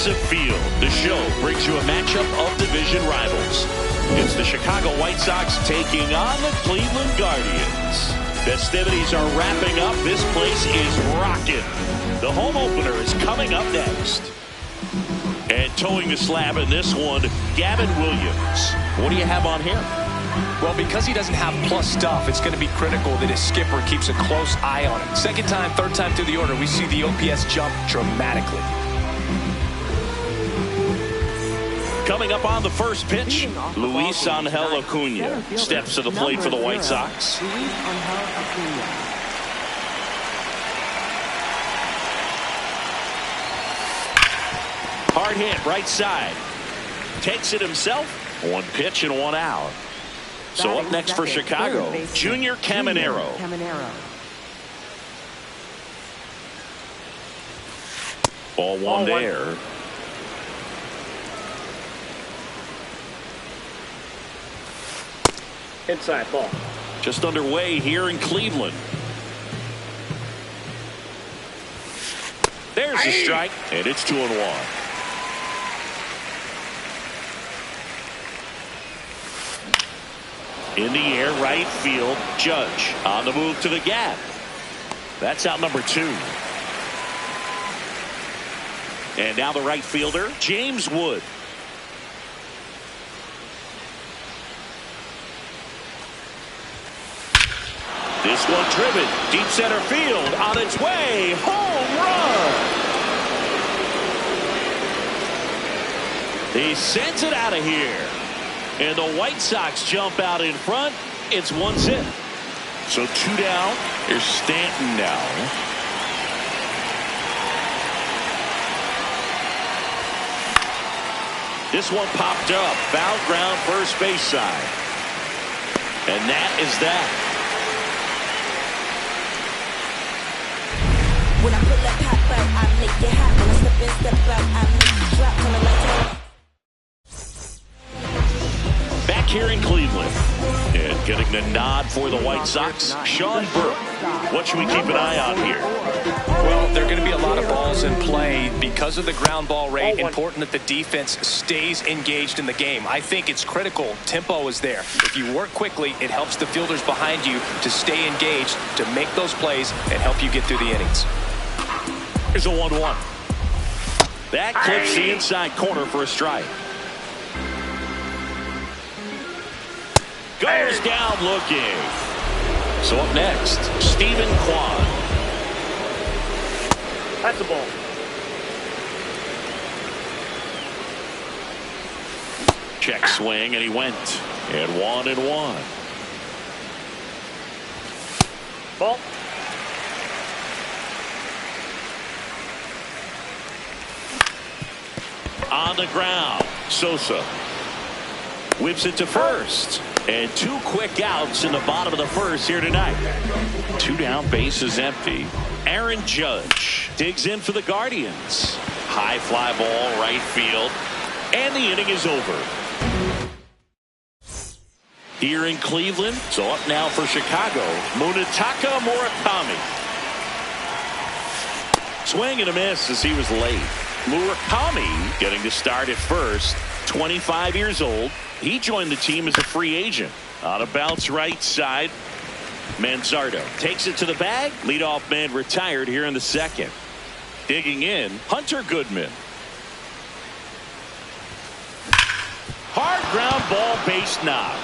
massive field. The show brings you a matchup of division rivals. It's the Chicago White Sox taking on the Cleveland Guardians. Festivities are wrapping up. This place is rocking. The home opener is coming up next. And towing the slab in this one, Gavin Williams. What do you have on him? Well, because he doesn't have plus stuff, it's going to be critical that his skipper keeps a close eye on him. Second time, third time through the order, we see the OPS jump dramatically. Coming up on the first pitch, Luis Angel Acuna steps to the plate for the White Sox. Hard hit, right side. Takes it himself. One pitch and one out. So up next for Chicago, Junior Caminero. Ball one there. Inside ball. Just underway here in Cleveland. There's a strike, and it's 2-1. In the air, right field. Judge on the move to the gap. That's out number 2. And now the right fielder, James Wood. This one driven deep center field, on its way, home run. He sends it out of here, and the White Sox jump out in front. It's 1-0. So 2 down. Here's Stanton now. This one popped up, foul ground, first base side, and that is that. When I pull up, pop out, I make it hot. When I step in, step out, I make it drop. When I like Back here in Cleveland, and getting the nod for the White Sox, Sean Burke. What should we keep an eye on here? Well, there are going to be a lot of balls in play because of the ground ball rate. Important that the defense stays engaged in the game. I think it's critical. Tempo is there. If you work quickly, it helps the fielders behind you to stay engaged, to make those plays, and help you get through the innings. Here's a 1-1. That clips the inside corner for a strike. Goes down looking. So up next, Stephen Kwan. That's a ball. Check swing, and he went. And 1-1. Ball. On the ground, Sosa whips it to first, and 2 quick outs in the bottom of the first here tonight. 2 down, base is empty. Aaron Judge digs in for the Guardians. High fly ball, right field, and the inning is over. Here in Cleveland, so up now for Chicago, Munetaka Murakami. Swing and a miss as he was late. Murakami getting to start at first, 25 years old. He joined the team as a free agent. On a bounce right side, Manzardo takes it to the bag. Leadoff man retired here in the second. Digging in, Hunter Goodman. Hard ground ball, base knock.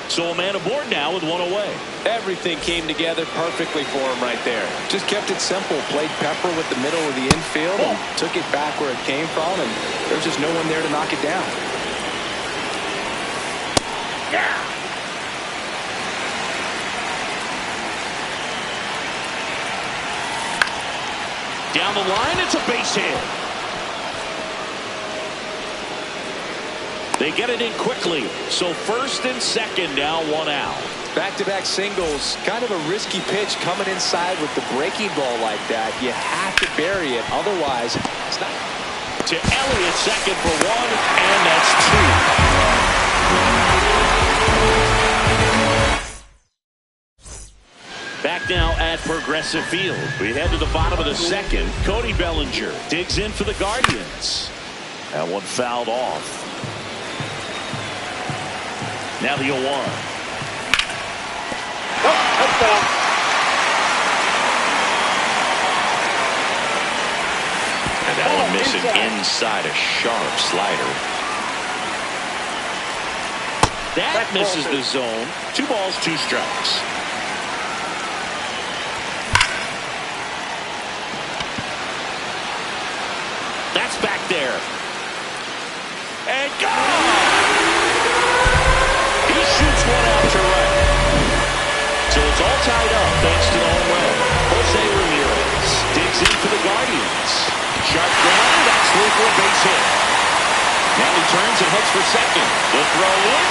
So a man aboard now with 1 away. Everything came together perfectly for him right there. Just kept it simple. Played pepper with the middle of the infield and took it back where it came from, and there's just no one there to knock it down. Yeah. Down the line, it's a base hit. They get it in quickly. So first and second now, 1 out. Back-to-back singles, kind of a risky pitch coming inside with the breaking ball like that. You have to bury it, otherwise it's not. To Elliott, second for 1, and that's 2. Back now at at Progressive Field. We head to the bottom of the second. Cody Bellinger digs in for the Guardians. That one fouled off. Now the 0-1. Oh, that's foul. And that one missing inside a sharp slider. That misses the zone. 2 balls, 2 strikes. That's back there. And gone! He shoots one out to right. So it's all tied up thanks to the home run. Jose Ramirez digs in for the Guardians. Sharp ground. That's through for a base hit. Now he turns and heads for second. The throw in.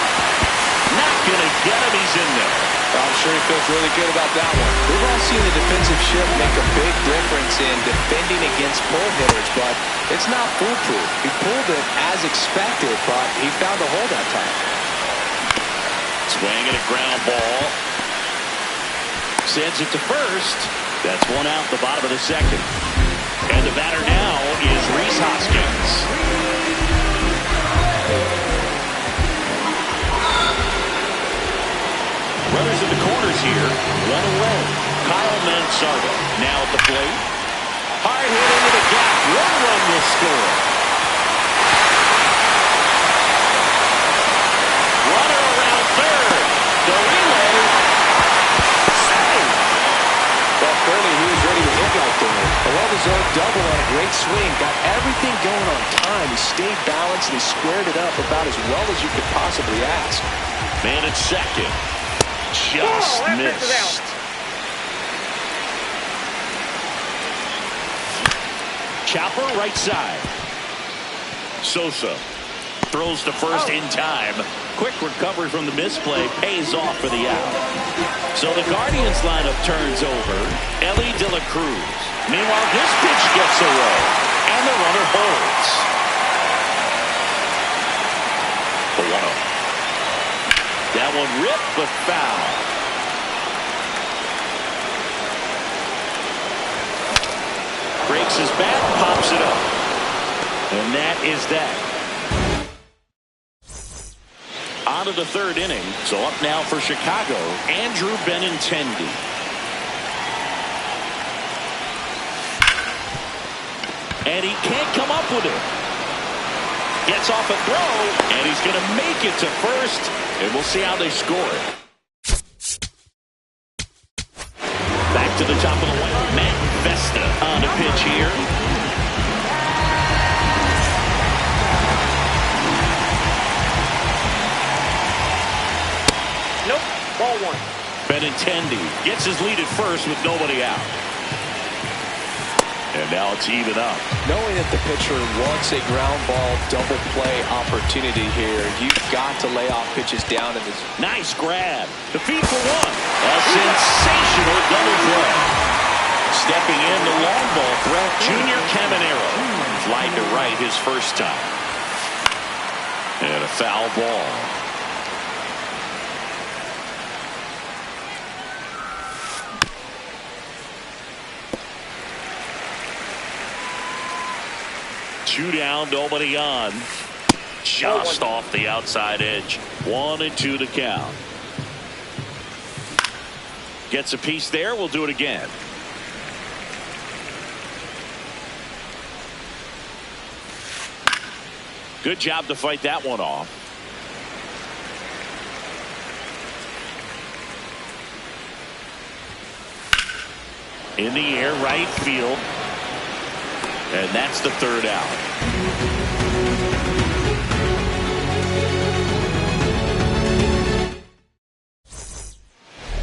Not going to get him. He's in there. I'm sure he feels really good about that one. We've all seen the defensive shift make a big difference in defending against pull hitters, but it's not foolproof. He pulled it as expected, but he found a hole that time. Swing and a ground ball. Sends it to first. That's one out the bottom of the second. And the batter now is Rhys Hoskins. Runners in the corners here. One away. Kyle Mansardo now at the plate. Hard hit into the gap. 1 run will score. Runner around third. The relay. Save. Well, clearly he was ready to hit right there. A well-deserved double on a great swing. Got everything going on time. He stayed balanced and he squared it up about as well as you could possibly ask. Man at second. Just missed. Chopper right side. Sosa throws to first in time. Quick recovery from the misplay pays off for the out. So the Guardians lineup turns over. Ellie De La Cruz. Meanwhile, this pitch gets away, and the runner holds. The 1-0. That one ripped, but foul. Breaks his bat, pops it up. And that is that. On to the third inning. So up now for Chicago, Andrew Benintendi. And he can't come up with it. Gets off a throw, and he's going to make it to first. And we'll see how they score it. Back to the top of the line. Matt Vesta on a pitch here. Nope. Ball 1. Benintendi gets his lead at first with nobody out. And now it's even up. Knowing that the pitcher wants a ground ball double play opportunity here, you've got to lay off pitches down in this. Nice grab. The feed for one. A sensational double play. Stepping in the long ball threat, Junior Caminero. Flied to right his first time. And a foul ball. Two down, nobody on. Just off the outside edge. 1-2 to count. Gets a piece there. We'll do it again. Good job to fight that one off. In the air, right field. And that's the third out.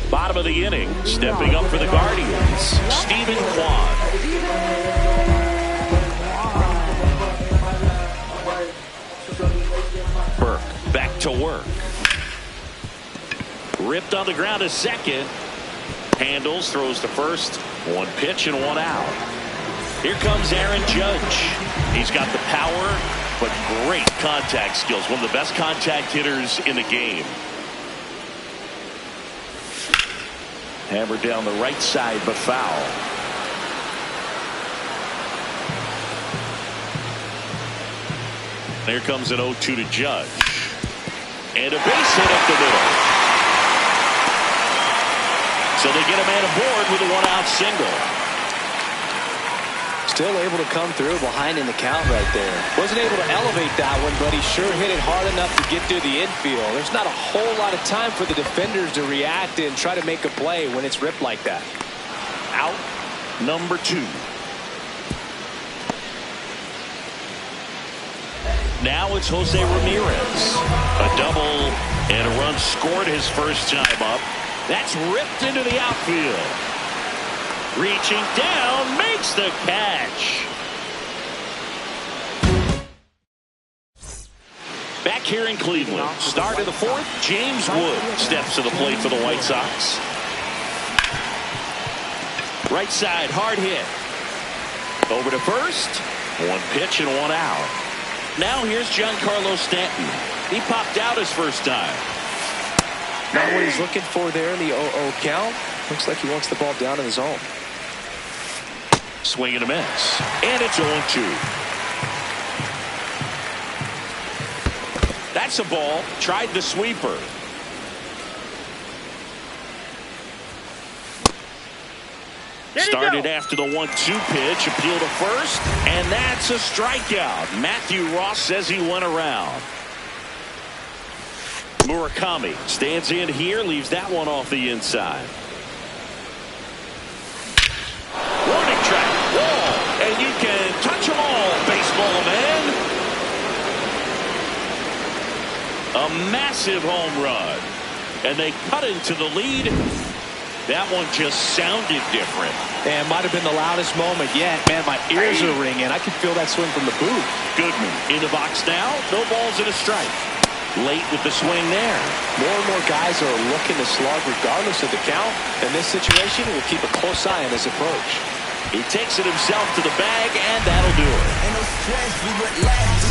Bottom of the inning, stepping up for the Guardians, Stephen Kwan. Burke back to work. Ripped on the ground to second. Handles, throws to first. One pitch and one out. Here comes Aaron Judge. He's got the power, but great contact skills. One of the best contact hitters in the game. Hammered down the right side, but foul. There comes an 0-2 to Judge. And a base hit up the middle. So they get a man aboard with a one-out single. Still able to come through behind in the count right there. Wasn't able to elevate that one, but he sure hit it hard enough to get through the infield. There's not a whole lot of time for the defenders to react and try to make a play when it's ripped like that. Out number 2. Now it's Jose Ramirez. A double and a run scored his first time up. That's ripped into the outfield. Reaching down, makes the catch. Back here in Cleveland, start of the 4th, James Wood steps to the plate for the White Sox. Right side, hard hit. Over to first. One pitch and one out. Now here's Giancarlo Stanton. He popped out his first time. Not what he's looking for there in the 0-0 count. Looks like he wants the ball down in the zone. Swing and a miss. And it's 0-2. That's a ball. Tried the sweeper. Started after the 1-2 pitch. Appeal to first. And that's a strikeout. Matthew Ross says he went around. Murakami stands in here. Leaves that one off the inside. Warning track. Wall. And you can touch them all, baseball man. A massive home run. And they cut into the lead. That one just sounded different. And might have been the loudest moment yet. Man, my ears are ringing. I can feel that swing from the booth. Goodman in the box now. No balls and a strike. Late with the swing there. More and more guys are looking to slug regardless of the count. In this situation, we'll keep a close eye on his approach. He takes it himself to the bag, and that'll do it. Ain't no stress, we relax.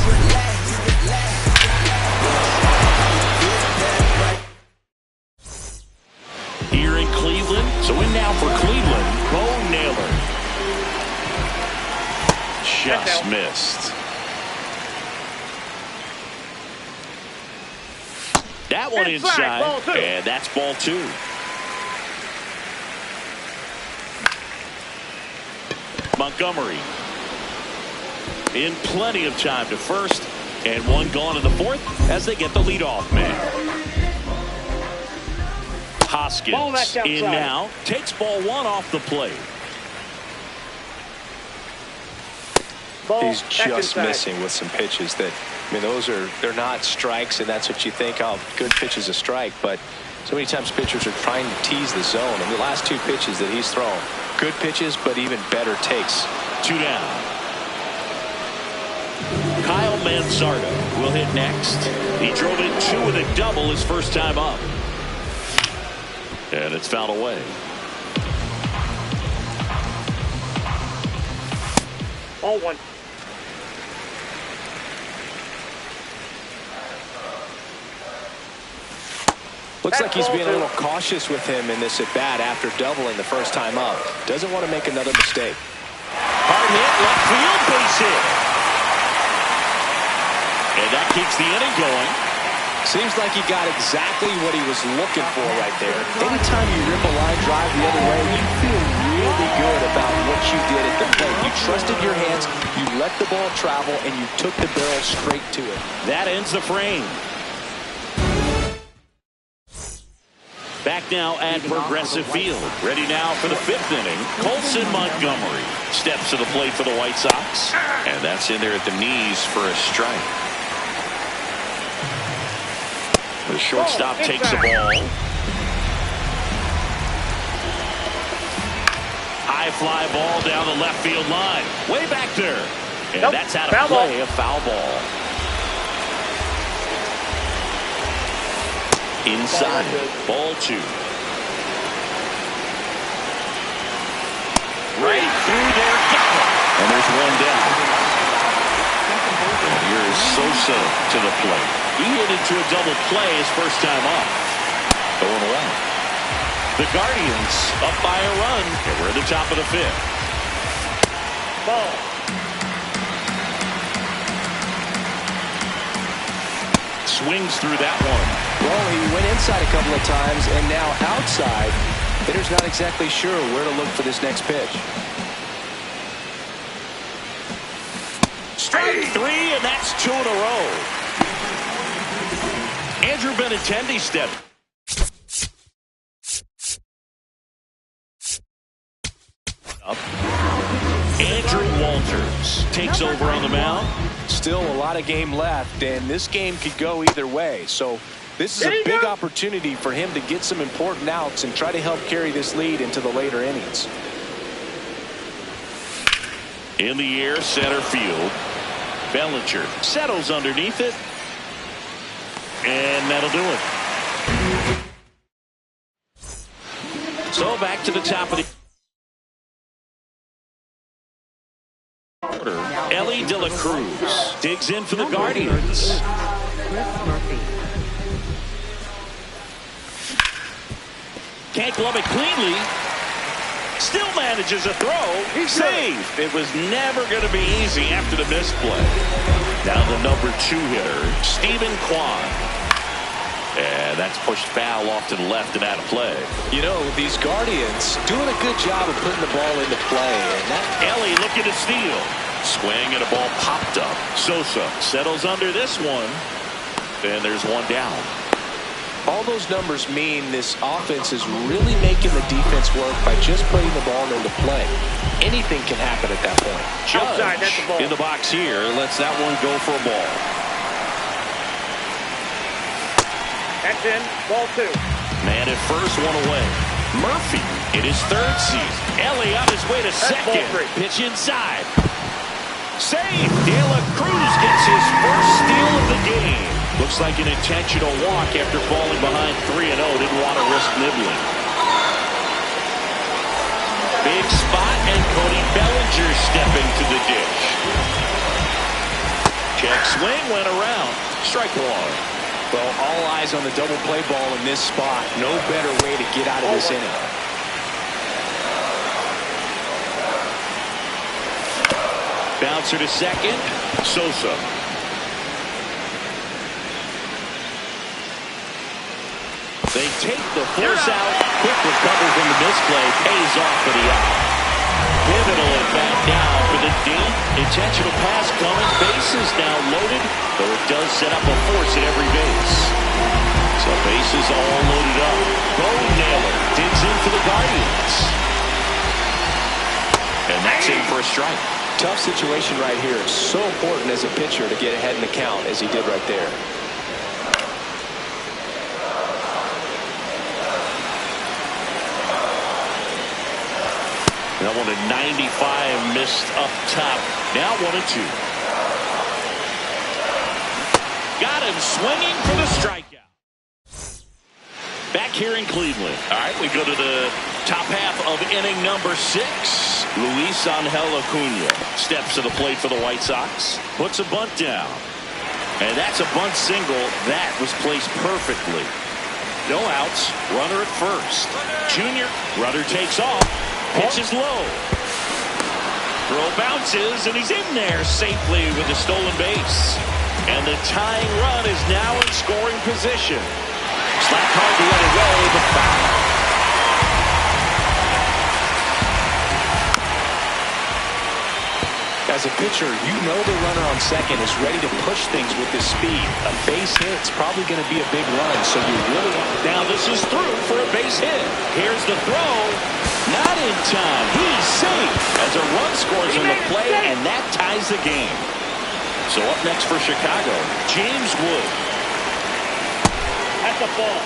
Here in Cleveland, so in now for Cleveland, Bo Naylor. Just missed. That one inside, and that's ball 2. Montgomery in plenty of time to first, and one gone in the 4th as they get the leadoff man. Hoskins in now, takes ball 1 off the plate. He's just missing with some pitches that, I mean, they're not strikes, and that's what you think, oh, good pitch is a strike, but so many times pitchers are trying to tease the zone. And the last 2 pitches that he's thrown, good pitches, but even better takes. 2 down. Kyle Manzardo will hit next. He drove in 2 with a double his first time up. And it's fouled away. Ball 1. Looks like he's being a little cautious with him in this at bat after doubling the first time up. Doesn't want to make another mistake. Hard hit, left field, base hit. And that keeps the inning going. Seems like he got exactly what he was looking for right there. Anytime you rip a line drive the other way, you feel really good about what you did at the plate. You trusted your hands, you let the ball travel, and you took the barrel straight to it. That ends the frame. Back now at Progressive Field. Ready now for the 5th inning. Colson Montgomery steps to the plate for the White Sox. And that's in there at the knees for a strike. The shortstop takes the ball. High fly ball down the left field line. Way back there. And that's out of play, a foul ball. Inside, ball 2. Right through there, got it. And there's one down. And here's Sosa to the plate. He hit into a double play his first time up. Going away. The Guardians up by a run, and we're at the top of the fifth. Ball. Swings through that one. Well, he went inside a couple of times, and now outside. Hitter's not exactly sure where to look for this next pitch. Strike three, and that's 2 in a row. Andrew Benintendi stepped up. Andrew Walters takes over on the mound. Still a lot of game left, and this game could go either way. So this is a big opportunity for him to get some important outs and try to help carry this lead into the later innings. In the air, center field. Bellinger settles underneath it. And that'll do it. So back to the top of the order. Ellie De La Cruz digs in for the Guardians. Can't glove it cleanly. Still manages a throw. Save. It was never going to be easy after the misplay. Now the number 2 hitter, Stephen Kwan. And that's pushed foul off to the left and out of play. You know, these Guardians doing a good job of putting the ball into play. And that Ellie looking to steal. Swing and a ball popped up. Sosa settles under this one. And there's one down. all those numbers mean this offense is really making the defense work by just putting the ball into play. Anything can happen at that point. Judge that's the ball. In the box here lets that one go for a ball. That's in. Ball 2. Man at first, one away. Murphy in his third season. Ellie on his way to second. Pitch inside. Save. De La Cruz gets his first steal of the game. Looks like an intentional walk after falling behind 3-0. Didn't want to risk nibbling. Big spot, and Cody Bellinger stepping to the dish. Check swing, went around. Strike one. Well, all eyes on the double play ball in this spot. No better way to get out of this inning. Bouncer to second. Sosa. They take the force out. Quick recovery from the misplay. Pays off for the out. Pivotal at bat now for the deep. Intentional pass coming. Bases now loaded, though it does set up a force at every base. So bases all loaded up. Bo Naylor digs in for the Guardians. And that's in for a strike. Tough situation right here. So important as a pitcher to get ahead in the count as he did right there. That one at 95 missed up top. Now 1-2. Got him swinging for the strikeout. Back here in Cleveland. All right, we go to the top half of inning number 6. Luis Angel Acuna steps to the plate for the White Sox. Puts a bunt down. And that's a bunt single. That was placed perfectly. No outs. Runner at first. Junior. Runner takes off. Pitches low. Throw bounces, and he's in there safely with the stolen base. And the tying run is now in scoring position. Slapped hard the other way, but foul. As a pitcher, you know the runner on second is ready to push things with his speed. A base hit's probably going to be a big run, so you really want to... Now this is through for a base hit. Here's the throw. Not in time. He's safe as a run scores on the play, and that ties the game. So up next for Chicago, James Wood. That's a ball.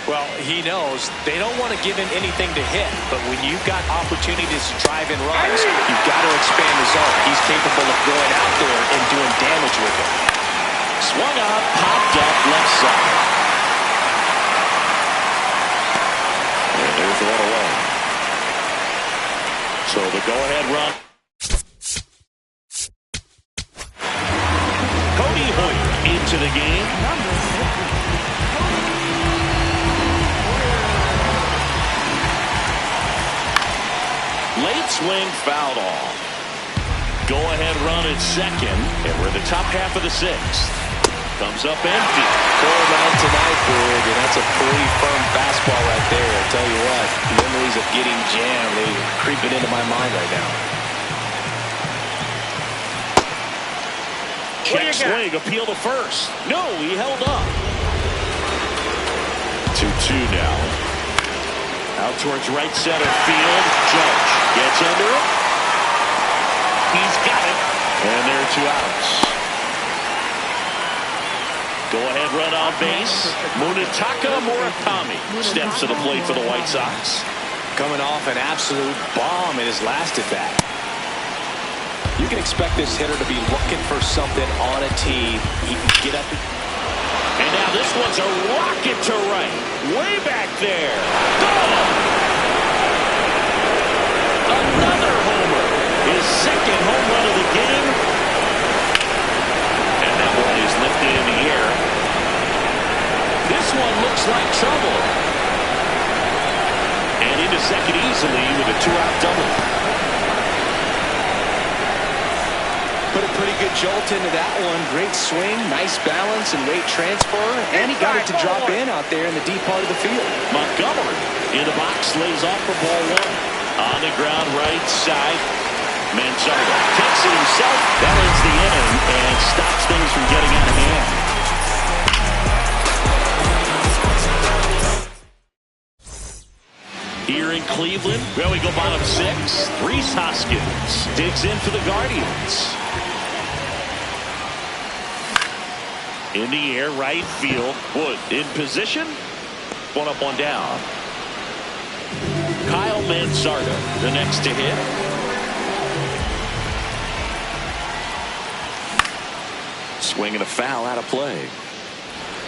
Well, he knows they don't want to give him anything to hit, but when you've got opportunities to drive in runs, you've got to expand the zone. He's capable of going out there and doing damage with it. Swung on, popped up left side. And there's the one away. So the go-ahead run. the game. Late swing, fouled off. Go-ahead run at second, and we're in the top half of the sixth. Comes up empty. Cold out tonight, Boog, and that's a pretty firm fastball right there. I tell you what, memories of getting jammed, they're creeping into my mind right now. Check swing, appeal to first. No, he held up. 2-2 now. Out towards right center field. Judge gets under it. He's got it. And there are 2 outs. Go-ahead run on base. Munetaka Murakami steps to the plate for the White Sox. Coming off an absolute bomb in his last at bat. You can expect this hitter to be looking for something on a tee. He can get up. And now this one's a rocket to right. Way back there. Gone! Another homer. His second home run of the game. And that one is lifted in the air. This one looks like trouble. And into second easily with a 2-out double. Put a pretty good jolt into that one. Great swing, nice balance, and late transfer. And he got it to drop in out there in the deep part of the field. Montgomery in the box, lays off for ball 1. On the ground right side. Manzardo takes it himself. That ends the inning and stops things from getting out of hand. Here in Cleveland, well, we go bottom 6. Rhys Hoskins digs in for the Guardians. In the air, right field. Wood in position. 1 up, 1 down. Kyle Manzardo, the next to hit. Swing and a foul out of play.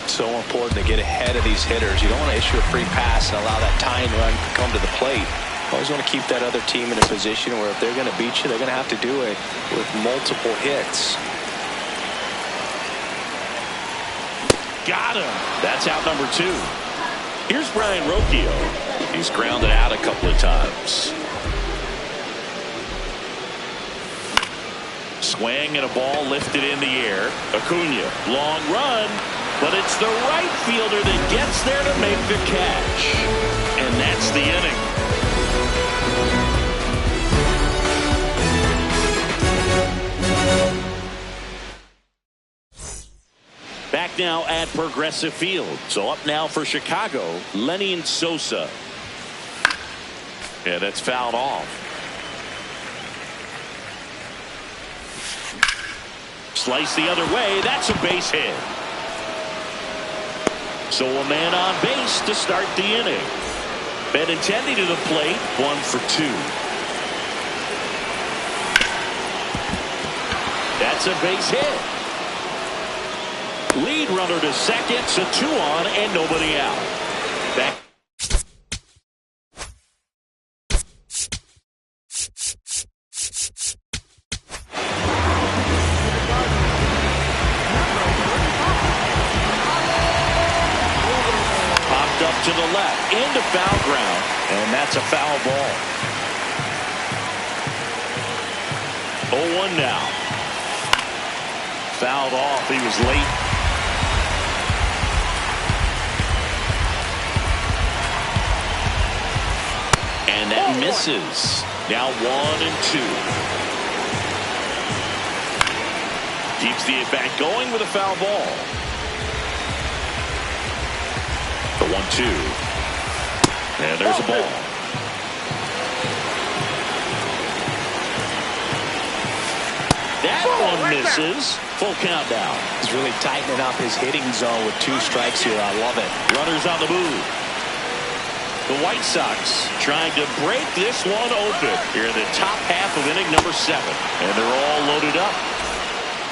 So important to get ahead of these hitters. You don't want to issue a free pass and allow that tying run to come to the plate. Always want to keep that other team in a position where if they're going to beat you, they're going to have to do it with multiple hits. Got him. That's out number 2. Here's Brian Rocchio. He's grounded out a couple of times. Swing and a ball lifted in the air. Acuna, long run, but it's the right fielder that gets there to make the catch. And that's the inning. Back now at Progressive Field. So up now for Chicago, Lenny Sosa. Yeah, that's fouled off. Slice the other way. That's a base hit. So a man on base to start the inning. Benintendi to the plate. 1 for 2. That's a base hit. Lead runner to second, so 2 on and nobody out. Back. Popped up to the left, into foul ground, and that's a foul ball. 0-1 now. Fouled off. He was late. And that misses. Now 1 and 2. Keeps the at-bat going with a foul ball. The 1-2. And there's a ball. That one misses. Full countdown. He's really tightening up his hitting zone with 2 strikes here. I love it. Runners on the move. The White Sox trying to break this one open here in the top half of inning number 7. And they're all loaded up.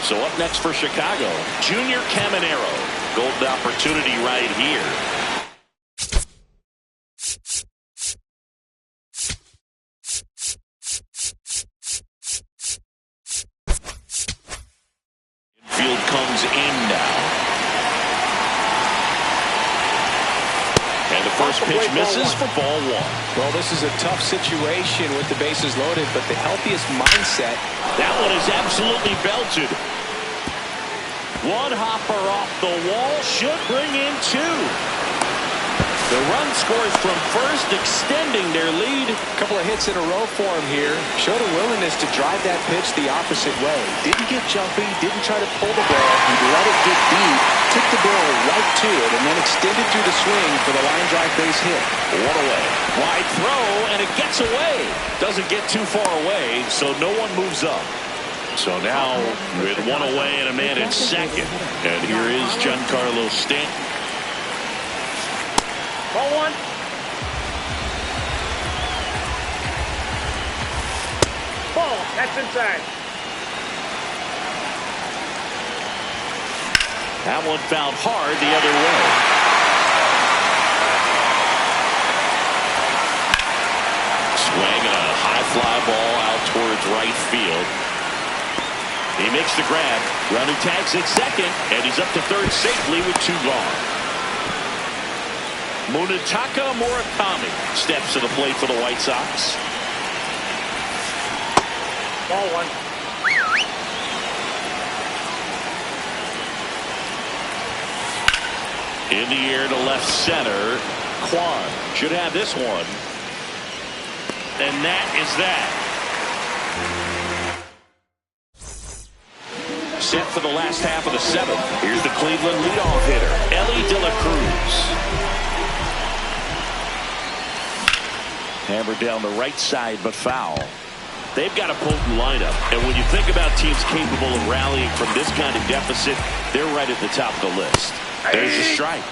So up next for Chicago, Junior Caminero. Golden opportunity right here. Infield comes in now. First pitch misses for ball one. Well, this is a tough situation with the bases loaded, but the healthiest mindset. That one is absolutely belted. One hopper off the wall should bring in two. The run scores from first, extending their lead. A couple of hits in a row for him here. Showed a willingness to drive that pitch the opposite way. Didn't get jumpy, didn't try to pull the ball. He let it get deep, took the ball right to it, and then extended through the swing for the line drive base hit. One away. Wide throw, and it gets away. Doesn't get too far away, so no one moves up. So now, with one away and a man at second. And here is Giancarlo Stanton. Ball one. Ball. That's inside. That one fouled hard the other way. Swing and a high fly ball out towards right field. He makes the grab. Runner tags at second, and he's up to third safely with two gone. Munetaka Murakami steps to the plate for the White Sox. Ball one. In the air to left center. Kwan should have this one. And that is that. Set for the last half of the seventh. Here's the Cleveland leadoff hitter, Ellie De La Cruz. Hammered down the right side, but foul. They've got a potent lineup, and when you think about teams capable of rallying from this kind of deficit, they're right at the top of the list. There's a strike.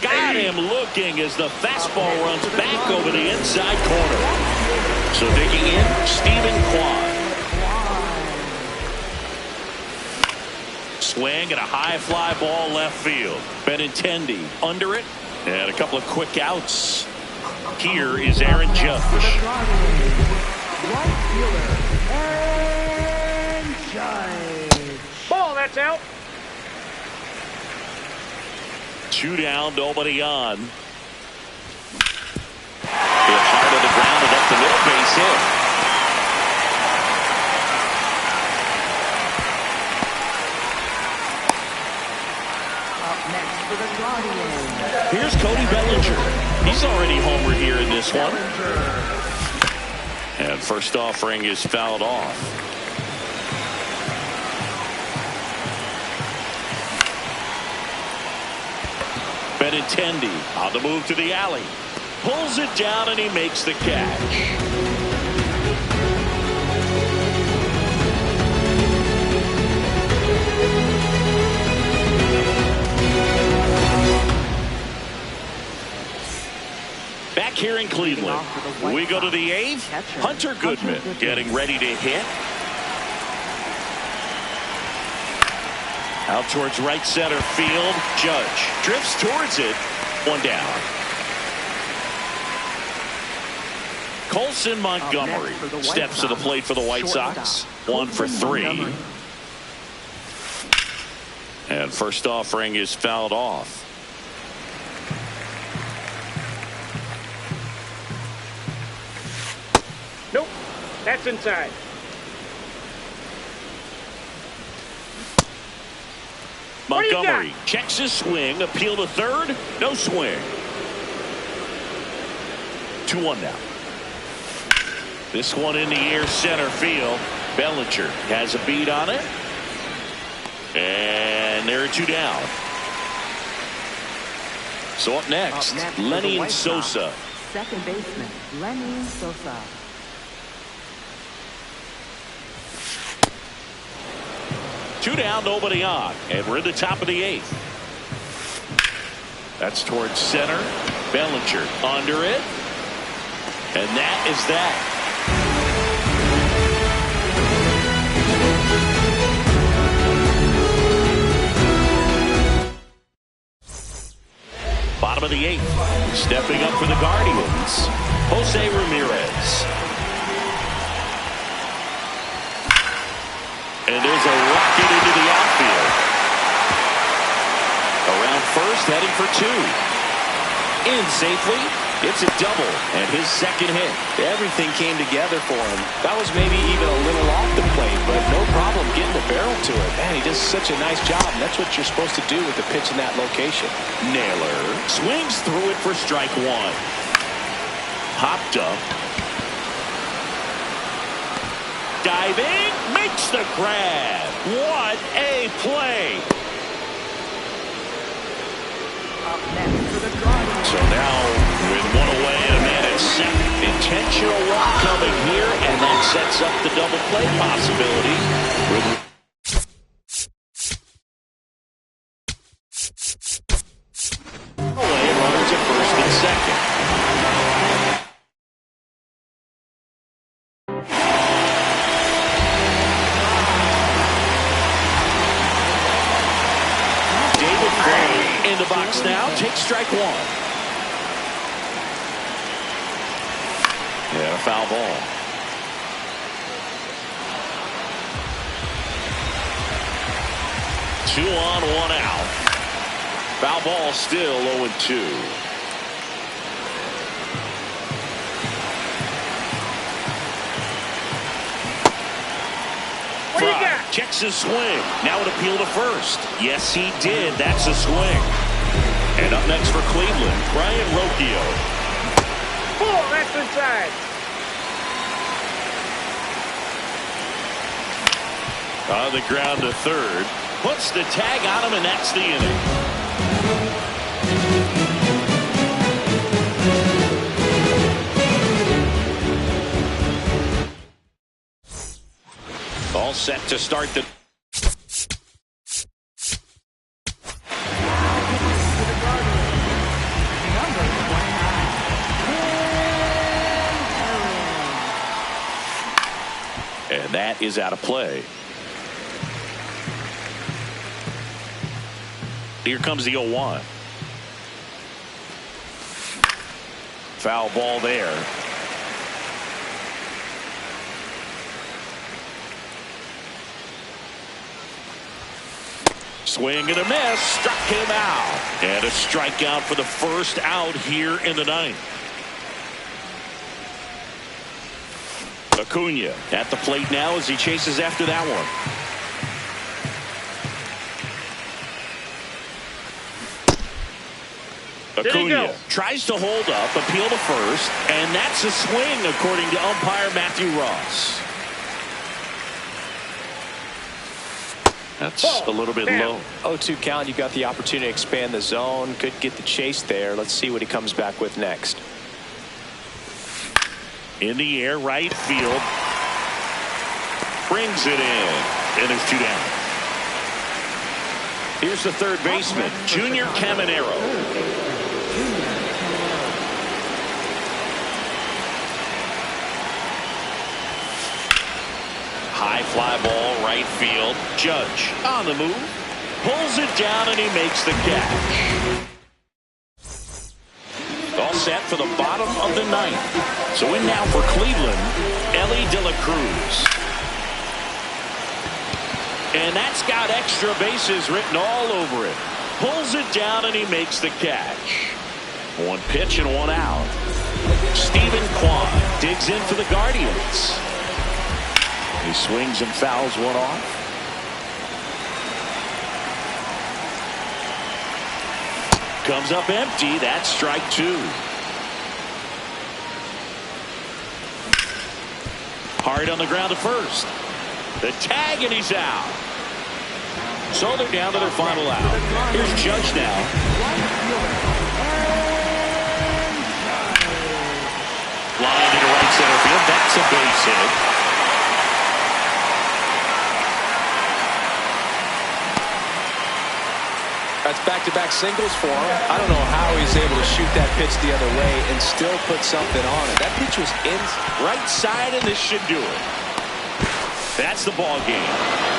Got him looking as the fastball runs back over the inside corner. So digging in, Stephen Kwan. Swing and a high fly ball left field. Benintendi under it, and a couple of quick outs. Here is Aaron Judge. Ball. That's out. Two down, nobody on. Hit hard on the ground and up the middle, base hit. Here's Cody Bellinger. He's already homered here in this one. And first offering is fouled off. Benintendi on the move to the alley. Pulls it down and he makes the catch. Back here in Cleveland, we go to the eighth. Hunter Goodman getting ready to hit. Out towards right center field. Judge drifts towards it. One down. Colson Montgomery steps to the plate for the White Sox. 1 for 3. And first offering is fouled off. Nope. That's inside. Montgomery checks his swing. Appeal to third. No swing. 2-1 now. This one in the air center field. Bellinger has a beat on it. And there are 2 down. So up next, Lenny Sosa. Second baseman, Lenny Sosa. Two down, nobody on. And we're in the top of the 8th. That's towards center. Bellinger under it. And that is that. Bottom of the 8th. Stepping up for the Guardians, Jose Ramirez. And there's a rocket into the outfield. first, heading for two. In safely. It's a double and his second hit. Everything came together for him. That was maybe even a little off the plate, but no problem getting the barrel to it. Man, he does such a nice job, and that's what you're supposed to do with the pitch in that location. Naylor swings through it for strike one. Popped up. Diving, makes the grab. What a play. Up next for the Guardians. So now with one away and a man at second. Intentional walk coming here, and that sets up the double play possibility. Away runners at first and second. David Gray in the box now. Takes strike one. And a foul ball. Two on, one out. Foul ball still 0-2. What do you got? Checks his swing. Now an appeal to first. Yes, he did. That's a swing. And up next for Cleveland, Brian Rocchio. Ball, that's inside. On the ground to third. Puts the tag on him, and that's the inning. All set to start the... And that is out of play. Here comes the 0-1. Foul ball there. Swing and a miss. Struck him out. And a strikeout for the first out here in the ninth. Acuna at the plate now as he chases after that one. Acuna tries to hold up, appeal to first, and that's a swing according to umpire Matthew Ross. That's a little bit low. 0-2 count. You've got the opportunity to expand the zone. Could get the chase there. Let's see what he comes back with next. In the air, right field. Brings it in. And there's two down. Here's the third baseman, Junior Caminero. High fly ball, right field. Judge on the move. Pulls it down, and he makes the catch. All set for the bottom of the ninth. So in now for Cleveland, Ellie De La Cruz. And that's got extra bases written all over it. Pulls it down, and he makes the catch. One pitch and one out. Stephen Kwan digs in for the Guardians. He swings and fouls one off. Comes up empty. That's strike two. Hard on the ground to first. The tag, and he's out. So they're down to their final out. Here's Judge now. Line into right center field. That's a base hit. That's back-to-back singles for him. I don't know how he's able to shoot that pitch the other way and still put something on it. That pitch was in Right side, and this should do it. That's the ball game.